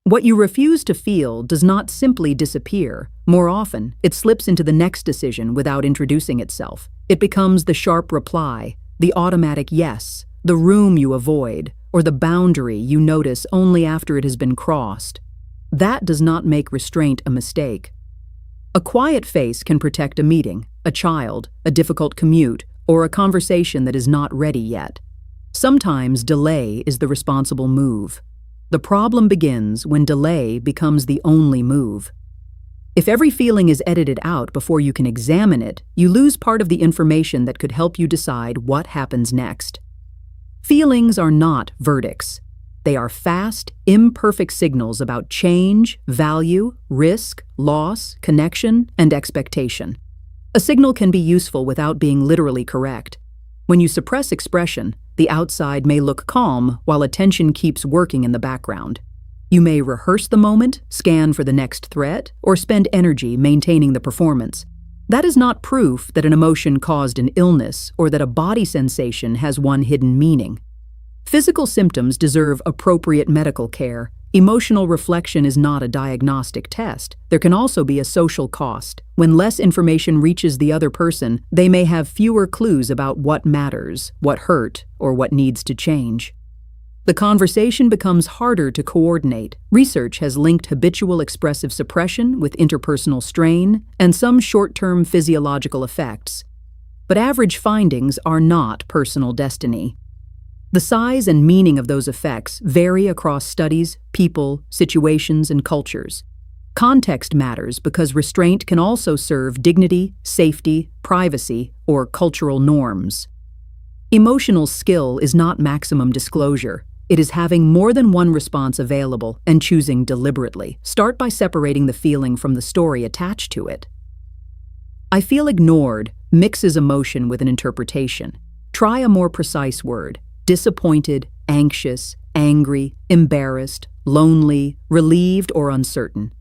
What you refuse to feel does not simply disappear. More often, it slips into the next decision without introducing itself. It becomes the sharp reply, the automatic yes, the room you avoid, or the boundary you notice only after it has been crossed. That does not make restraint a mistake. A quiet face can protect a meeting, a child, a difficult commute, or a conversation that is not ready yet. Sometimes delay is the responsible move. The problem begins when delay becomes the only move. If every feeling is edited out before you can examine it, you lose part of the information that could help you decide what happens next. Feelings are not verdicts. They are fast, imperfect signals about change, value, risk, loss, connection, and expectation. A signal can be useful without being literally correct. When you suppress expression, the outside may look calm while attention keeps working in the background. You may rehearse the moment, scan for the next threat, or spend energy maintaining the performance. That is not proof that an emotion caused an illness or that a body sensation has one hidden meaning. Physical symptoms deserve appropriate medical care. Emotional reflection is not a diagnostic test. There can also be a social cost. When less information reaches the other person, they may have fewer clues about what matters, what hurt, or what needs to change. The conversation becomes harder to coordinate. Research has linked habitual expressive suppression with interpersonal strain and some short-term physiological effects. But average findings are not personal destiny. The size and meaning of those effects vary across studies, people, situations, and cultures. Context matters because restraint can also serve dignity, safety, privacy, or cultural norms. Emotional skill is not maximum disclosure. It is having more than one response available and choosing deliberately. Start by separating the feeling from the story attached to it. I feel ignored mixes emotion with an interpretation. Try a more precise word. Disappointed, anxious, angry, embarrassed, lonely, relieved, or uncertain.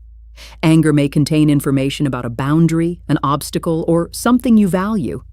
Anger may contain information about a boundary, an obstacle, or something you value.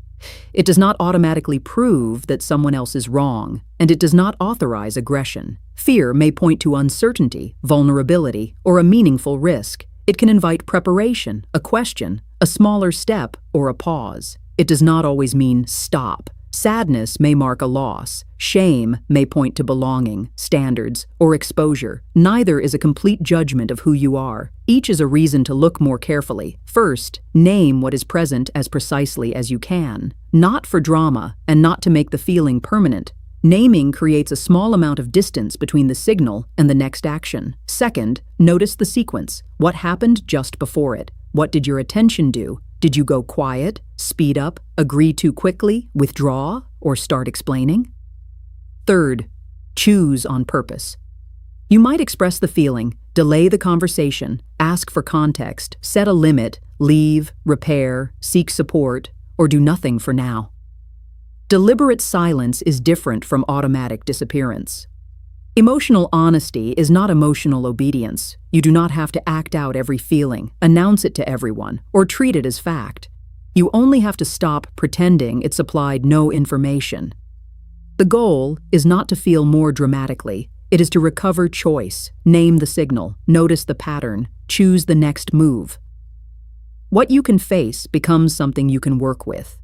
It does not automatically prove that someone else is wrong, and it does not authorize aggression. Fear may point to uncertainty, vulnerability, or a meaningful risk. It can invite preparation, a question, a smaller step, or a pause. It does not always mean stop. Sadness may mark a loss. Shame may point to belonging, standards, or exposure. Neither is a complete judgment of who you are. Each is a reason to look more carefully. First, name what is present as precisely as you can. Not for drama, and not to make the feeling permanent. Naming creates a small amount of distance between the signal and the next action. Second, notice the sequence. What happened just before it? What did your attention do? Did you go quiet, speed up, agree too quickly, withdraw, or start explaining? Third, choose on purpose. You might express the feeling, delay the conversation, ask for context, set a limit, leave, repair, seek support, or do nothing for now. Deliberate silence is different from automatic disappearance. Emotional honesty is not emotional obedience. You do not have to act out every feeling, announce it to everyone, or treat it as fact. You only have to stop pretending it supplied no information. The goal is not to feel more dramatically. It is to recover choice, name the signal, notice the pattern, choose the next move. What you can face becomes something you can work with.